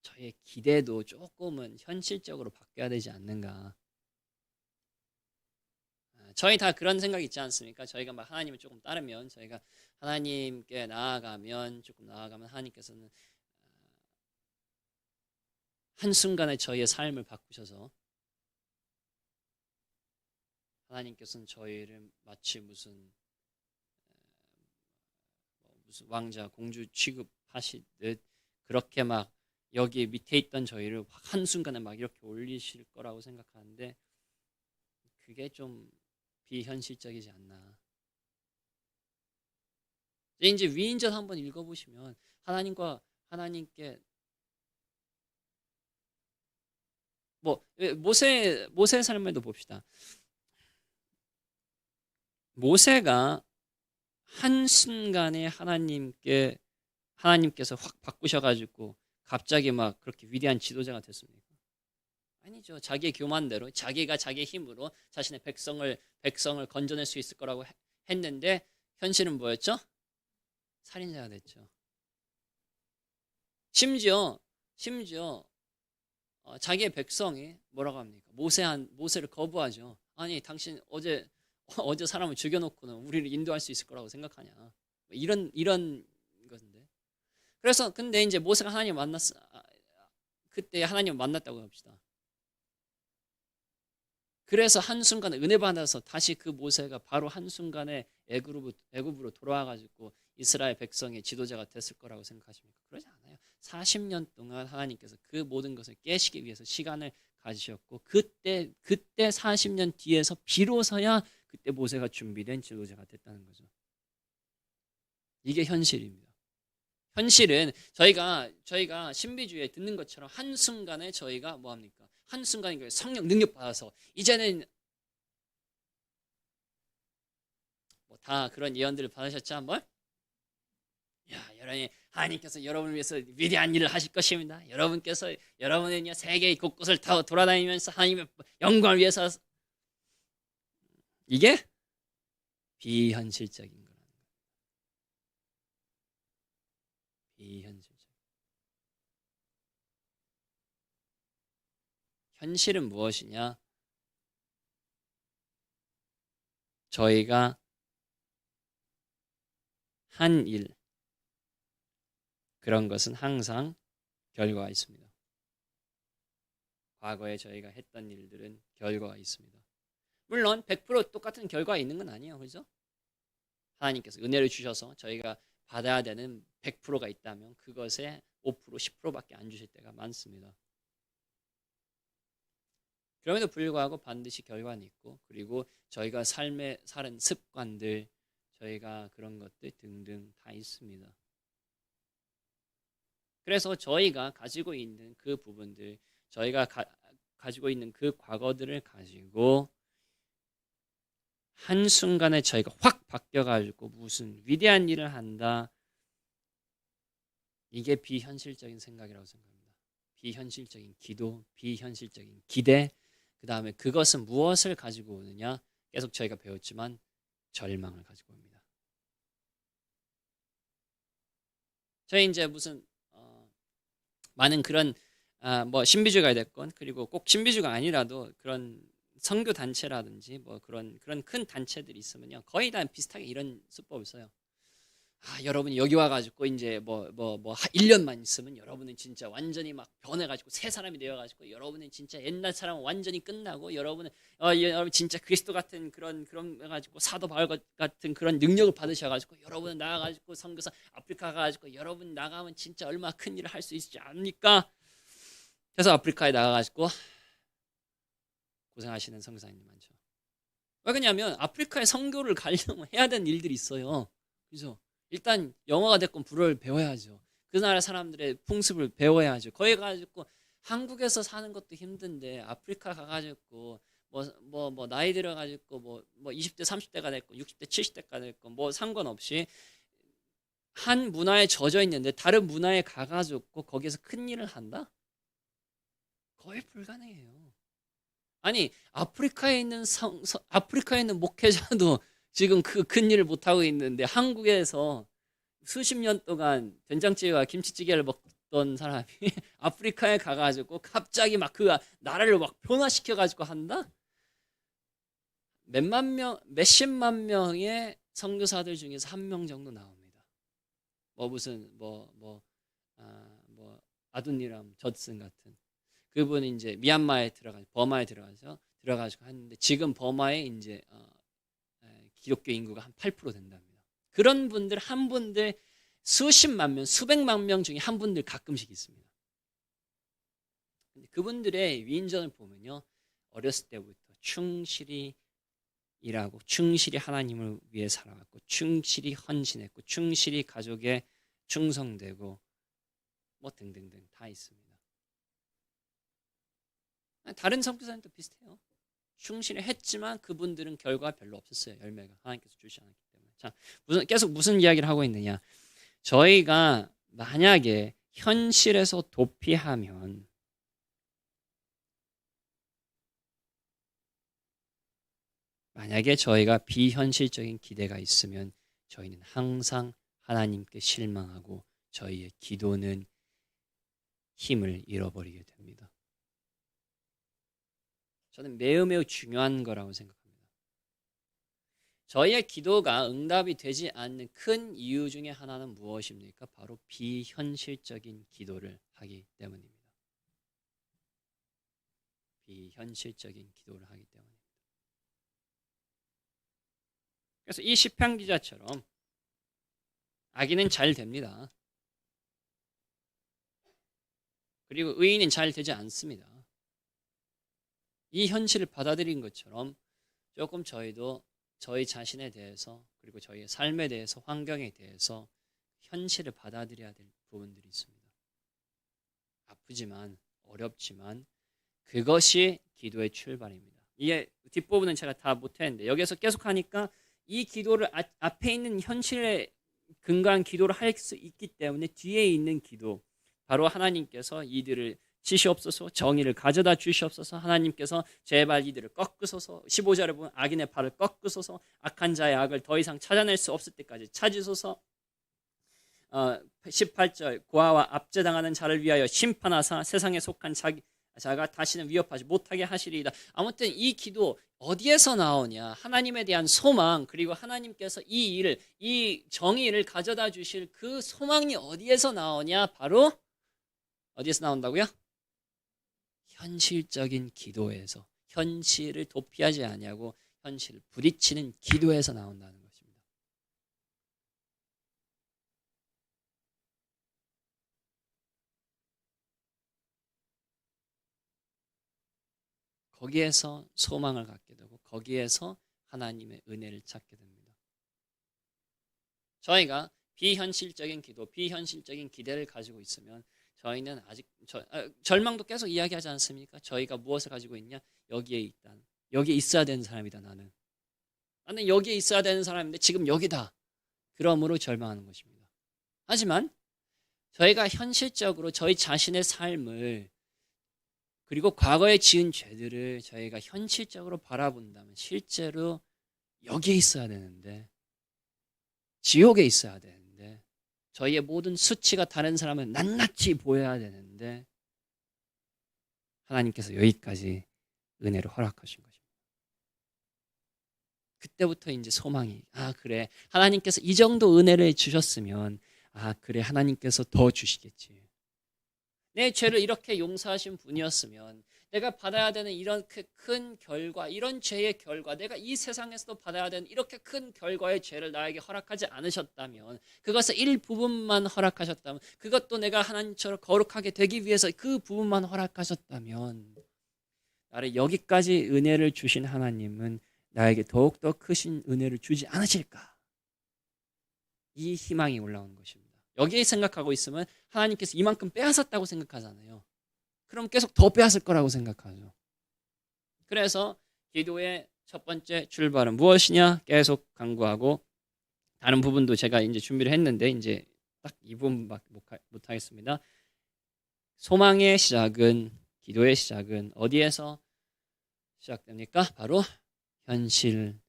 저희의 기대도 조금은 현실적으로 바뀌어야 되지 않는가. 저희 다 그런 생각 있지 않습니까? 저희가 막 하나님을 조금 따르면, 저희가 하나님께 조금 나아가면 하나님께서는 한순간에 저희의 삶을 바꾸셔서 하나님께서는 저희를 마치 무슨 왕자 공주 취급하시듯 그렇게 막 여기 밑에 있던 저희를 한순간에 막 이렇게 올리실 거라고 생각하는데 그게 좀 비현실적이지 않나. 이제 위인전 한번 읽어보시면 하나님께 뭐 모세의 삶에도 봅시다. 모세가 한순간에 하나님께서 확 바꾸셔가지고 갑자기 막 그렇게 위대한 지도자가 됐습니까? 아니죠. 자기의 교만대로 자기가 자기의 힘으로 자신의 백성을 건져낼 수 있을 거라고 했는데 현실은 뭐였죠? 살인자가 됐죠. 심지어 자기의 백성이 뭐라고 합니까? 모세를 거부하죠. 아니 당신 어제 사람을 죽여놓고는 우리를 인도할 수 있을 거라고 생각하냐? 이런 것인데. 그래서 근데 이제 모세가 하나님 그때 하나님 만났다고 합시다. 그래서 한순간에 은혜 받아서 다시 그 모세가 바로 한순간에 애굽으로 돌아와가지고 이스라엘 백성의 지도자가 됐을 거라고 생각하십니까? 그러지 않아요. 40년 동안 하나님께서 그 모든 것을 깨시기 위해서 시간을 가지셨고 그때 40년 뒤에서 비로소야 그때 모세가 준비된 지도자가 됐다는 거죠. 이게 현실입니다. 현실은 저희가 신비주의에 듣는 것처럼 한순간에 저희가 뭐합니까? 한순간에 성령 능력 받아서 이제는 뭐 다 그런 예언들을 받으셨죠 한번? 여러분이 하나님께서 여러분을 위해서 위대한 일을 하실 것입니다. 여러분은요 세계 곳곳을 다 돌아다니면서 하나님의 영광을 위해서 이게 비현실적인 거라는 거예요. 비현실적. 현실은 무엇이냐? 저희가 한 일, 그런 것은 항상 결과가 있습니다. 과거에 저희가 했던 일들은 결과가 있습니다. 물론 100% 똑같은 결과가 있는 건 아니에요. 그렇죠? 하나님께서 은혜를 주셔서 저희가 받아야 되는 100%가 있다면 그것에 5%, 10%밖에 안 주실 때가 많습니다. 그럼에도 불구하고 반드시 결과는 있고 그리고 저희가 삶의 사는 습관들 저희가 그런 것들 등등 다 있습니다. 그래서 저희가 가지고 있는 그 부분들 저희가 가지고 있는 그 과거들을 가지고 한순간에 저희가 확 바뀌어가지고 무슨 위대한 일을 한다. 이게 비현실적인 생각이라고 생각합니다. 비현실적인 기도, 비현실적인 기대, 그 다음에 그것은 무엇을 가지고 오느냐? 계속 저희가 배웠지만 절망을 가지고 옵니다. 저희 이제 무슨 많은 그런 뭐 신비주의가 됐건 그리고 꼭 신비주의가 아니라도 그런 선교 단체라든지 뭐 그런 큰 단체들이 있으면요 거의 다 비슷하게 이런 수법을 써요. 여러분이 여기 와가지고 이제 뭐 1년만 있으면 여러분은 진짜 완전히 막 변해가지고 새 사람이 되어가지고 여러분은 진짜 옛날 사람은 완전히 끝나고 여러분 진짜 그리스도 같은 그런 가지고 사도 바울 같은 그런 능력을 받으셔가지고 여러분은 나가가지고 선교사 아프리카 가가지고 여러분 나가면 진짜 얼마나 큰 일을 할 수 있지 않습니까? 그래서 아프리카에 나가가지고 고생하시는 선교사님들 많죠. 왜 그러냐면 아프리카에 선교를 가려면 해야 되는 일들이 있어요. 그죠? 일단 영어가 됐건 불어를 배워야죠. 그 나라 사람들의 풍습을 배워야죠. 거기 가지고 한국에서 사는 것도 힘든데 아프리카 가가지고 뭐 나이 들어가지고 뭐 20대 30대가 됐건 60대 70대가 됐건 뭐 상관없이 한 문화에 젖어 있는데 다른 문화에 가가지고 거기에서 큰 일을 한다? 거의 불가능해요. 아니 아프리카에 있는 목회자도 지금 그 큰 일을 못 하고 있는데 한국에서 수십 년 동안 된장찌개와 김치찌개를 먹던 사람이 아프리카에 가가지고 갑자기 막 그 나라를 막 변화시켜가지고 한다? 몇십만 명의 선교사들 중에서 한 명 정도 나옵니다. 아두니람 저슨 같은 그분이 이제 미얀마에 버마에 들어가지고 하는데 지금 버마에 이제 기독교 인구가 한 8% 된답니다. 그런 분들 한 분들 수십만 명, 수백만 명 중에 한 분들 가끔씩 있습니다. 근데 그분들의 위인전을 보면요, 어렸을 때부터 충실히 일하고, 충실히 하나님을 위해 살아왔고, 충실히 헌신했고, 충실히 가족에 충성되고, 뭐 등등등 다 있습니다. 다른 선교사님도 비슷해요. 충실히 했지만 그분들은 결과가 별로 없었어요. 열매가 하나님께서 주시 않았기 때문에. 자, 계속 무슨 이야기를 하고 있느냐? 저희가 만약에 현실에서 도피하면 만약에 저희가 비현실적인 기대가 있으면 저희는 항상 하나님께 실망하고 저희의 기도는 힘을 잃어버리게 됩니다. 저는 매우 중요한 거라고 생각합니다. 저희의 기도가 응답이 되지 않는 큰 이유 중에 하나는 무엇입니까? 바로 비현실적인 기도를 하기 때문입니다. 비현실적인 기도를 하기 때문입니다. 그래서 이 시편 기자처럼 악인은 잘 됩니다. 그리고 의인은 잘 되지 않습니다. 이 현실을 받아들인 것처럼 조금 저희도 저희 자신에 대해서 그리고 저희의 삶에 대해서 환경에 대해서 현실을 받아들여야 될 부분들이 있습니다. 아프지만 어렵지만 그것이 기도의 출발입니다. 이게 뒷부분은 제가 다 못했는데 여기서 계속 하니까 이 기도를 앞에 있는 현실에 근거한 기도를 할 수 있기 때문에 뒤에 있는 기도 바로 하나님께서 이들을 치시옵소서 정의를 가져다 주시옵소서 하나님께서 제발 이들을 꺾으소서 15절에 보면 악인의 발을 꺾으소서 악한 자의 악을 더 이상 찾아낼 수 없을 때까지 찾으소서 18절 고아와 압제당하는 자를 위하여 심판하사 세상에 속한 자가 다시는 위협하지 못하게 하시리이다. 아무튼 이 기도 어디에서 나오냐? 하나님에 대한 소망 그리고 하나님께서 이 일을 이 정의를 가져다 주실 그 소망이 어디에서 나오냐? 바로 어디에서 나온다고요? 현실적인 기도에서 현실을 도피하지 아니하고 현실을 부딪히는 기도에서 나온다는 것입니다. 거기에서 소망을 갖게 되고 거기에서 하나님의 은혜를 찾게 됩니다. 저희가 비현실적인 기도, 비현실적인 기대를 가지고 있으면 저희는 아직 절망도 계속 이야기하지 않습니까? 저희가 무엇을 가지고 있냐? 여기에 있어야 되는 사람이다. 나는 여기에 있어야 되는 사람인데 지금 여기다. 그러므로 절망하는 것입니다. 하지만 저희가 현실적으로 저희 자신의 삶을 그리고 과거에 지은 죄들을 저희가 현실적으로 바라본다면 실제로 여기에 있어야 되는데 지옥에 있어야 되는데 저희의 모든 수치가 다른 사람은 낱낱이 보여야 되는데 하나님께서 여기까지 은혜를 허락하신 것입니다. 그때부터 이제 소망이 그래 하나님께서 이 정도 은혜를 주셨으면 그래 하나님께서 더 주시겠지. 내 죄를 이렇게 용서하신 분이었으면 내가 받아야 되는 이런 큰 결과 이런 죄의 결과 내가 이 세상에서도 받아야 되는 이렇게 큰 결과의 죄를 나에게 허락하지 않으셨다면 그것의 일부분만 허락하셨다면 그것도 내가 하나님처럼 거룩하게 되기 위해서 그 부분만 허락하셨다면 나를 여기까지 은혜를 주신 하나님은 나에게 더욱더 크신 은혜를 주지 않으실까? 이 희망이 올라오는 것입니다. 여기에 생각하고 있으면 하나님께서 이만큼 빼앗았다고 생각하잖아요. 그럼 계속 더 빼앗을 거라고 생각하죠. 그래서 기도의 첫 번째 출발은 무엇이냐? 계속 강구하고 다른 부분도 제가 이제 준비를 했는데 이제 딱 이 부분밖에 못 하겠습니다. 소망의 시작은 기도의 시작은 어디에서 시작됩니까? 바로 현실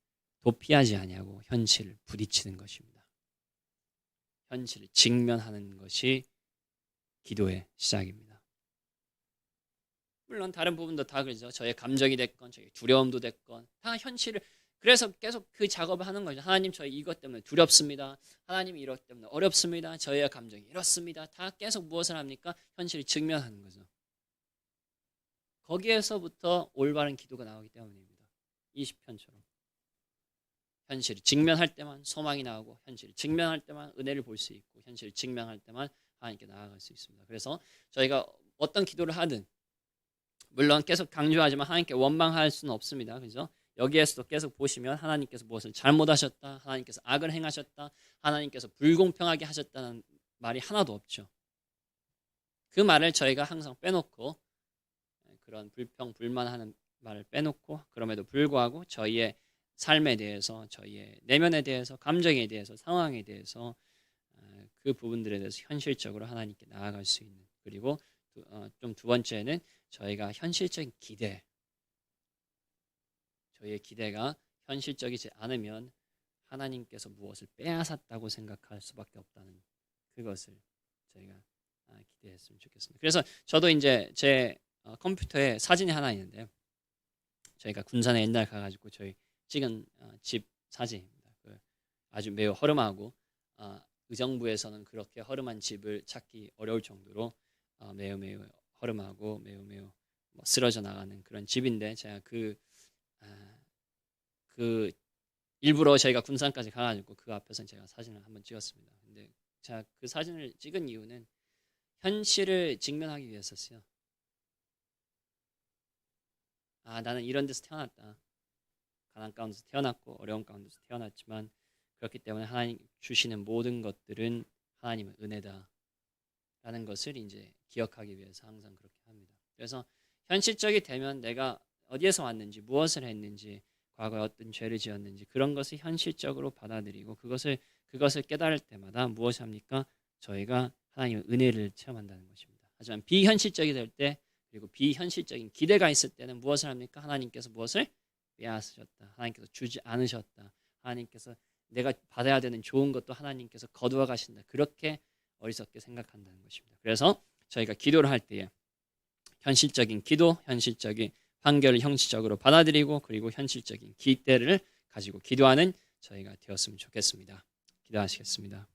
도피하지 아니하고 현실을 부딪히는 것입니다. 현실을 직면하는 것이 기도의 시작입니다. 물론 다른 부분도 다 그러죠. 저의 감정이 됐건 저의 두려움도 됐건 다 현실을 그래서 계속 그 작업을 하는 거죠. 하나님 저희 이것 때문에 두렵습니다. 하나님 이것 때문에 어렵습니다. 저의 감정이 이렇습니다. 다 계속 무엇을 합니까? 현실을 직면하는 거죠. 거기에서부터 올바른 기도가 나오기 때문입니다. 20편처럼. 현실을 직면할 때만 소망이 나오고 현실을 직면할 때만 은혜를 볼 수 있고 현실을 직면할 때만 하나님께 나아갈 수 있습니다. 그래서 저희가 어떤 기도를 하든 물론 계속 강조하지만 하나님께 원망할 수는 없습니다. 그죠? 여기에서도 계속 보시면 하나님께서 무엇을 잘못하셨다, 하나님께서 악을 행하셨다, 하나님께서 불공평하게 하셨다는 말이 하나도 없죠. 그 말을 저희가 항상 빼놓고 그런 불평, 불만하는 말을 빼놓고 그럼에도 불구하고 저희의 삶에 대해서, 저희의 내면에 대해서, 감정에 대해서, 상황에 대해서 그 부분들에 대해서 현실적으로 하나님께 나아갈 수 있는 그리고 좀 두 번째는 저희가 현실적인 기대 저희의 기대가 현실적이지 않으면 하나님께서 무엇을 빼앗았다고 생각할 수밖에 없다는 그것을 저희가 기대했으면 좋겠습니다. 그래서 저도 이제 제 컴퓨터에 사진이 하나 있는데 저희가 군산에 옛날 가가지고 저희 찍은 집 사진입니다. 아주 매우 허름하고 의정부에서는 그렇게 허름한 집을 찾기 어려울 정도로 매우 허름하고 매우 쓰러져 나가는 그런 집인데 제가 그 일부러 저희가 군산까지 가가지고 그 앞에서 제가 사진을 한번 찍었습니다. 근데 제가 그 사진을 찍은 이유는 현실을 직면하기 위해서였어요. 나는 이런 데서 태어났다. 가난 가운데서 태어났고 어려운 가운데서 태어났지만 그렇기 때문에 하나님 주시는 모든 것들은 하나님의 은혜다라는 것을 이제 기억하기 위해서 항상 그렇게 합니다. 그래서 현실적이 되면 내가 어디에서 왔는지 무엇을 했는지 과거에 어떤 죄를 지었는지 그런 것을 현실적으로 받아들이고 그것을 깨달을 때마다 무엇이 합니까? 저희가 하나님의 은혜를 체험한다는 것입니다. 하지만 비현실적이 될 때 그리고 비현실적인 기대가 있을 때는 무엇을 합니까? 하나님께서 무엇을 빼앗으셨다. 하나님께서 주지 않으셨다. 하나님께서 내가 받아야 되는 좋은 것도 하나님께서 거두어 가신다. 그렇게 어리석게 생각한다는 것입니다. 그래서 저희가 기도를 할 때에 현실적인 기도, 현실적인 판결을 형식적으로 받아들이고 그리고 현실적인 기대를 가지고 기도하는 저희가 되었으면 좋겠습니다. 기도하시겠습니다.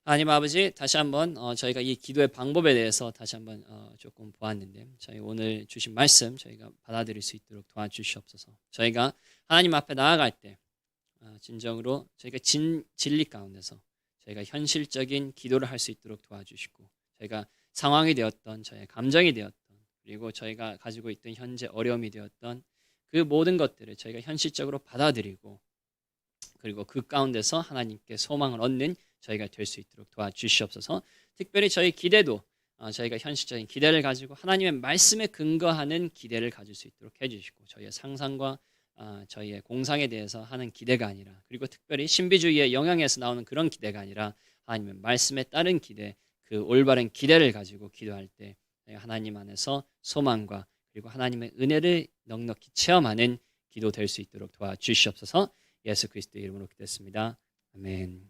하나님 아버지, 다시 한번 저희가 이 기도의 방법에 대해서 다시 한번 조금 보았는데 저희 오늘 주신 말씀 저희가 받아들일 수 있도록 도와주시옵소서. 저희가 하나님 앞에 나아갈 때 진정으로 저희가 진리 가운데서 저희가 현실적인 기도를 할 수 있도록 도와주시고 저희가 상황이 되었던 저희의 감정이 되었던 그리고 저희가 가지고 있던 현재 어려움이 되었던 그 모든 것들을 저희가 현실적으로 받아들이고 그리고 그 가운데서 하나님께 소망을 얻는 저희가 될 수 있도록 도와주시옵소서. 특별히 저희 기대도 저희가 현실적인 기대를 가지고 하나님의 말씀에 근거하는 기대를 가질 수 있도록 해주시고 저희의 상상과 저희의 공상에 대해서 하는 기대가 아니라 그리고 특별히 신비주의의 영향에서 나오는 그런 기대가 아니라 하나님의 말씀에 따른 기대 그 올바른 기대를 가지고 기도할 때 하나님 안에서 소망과 그리고 하나님의 은혜를 넉넉히 체험하는 기도 될 수 있도록 도와주시옵소서. 예수 그리스도의 이름으로 기도했습니다. 아멘.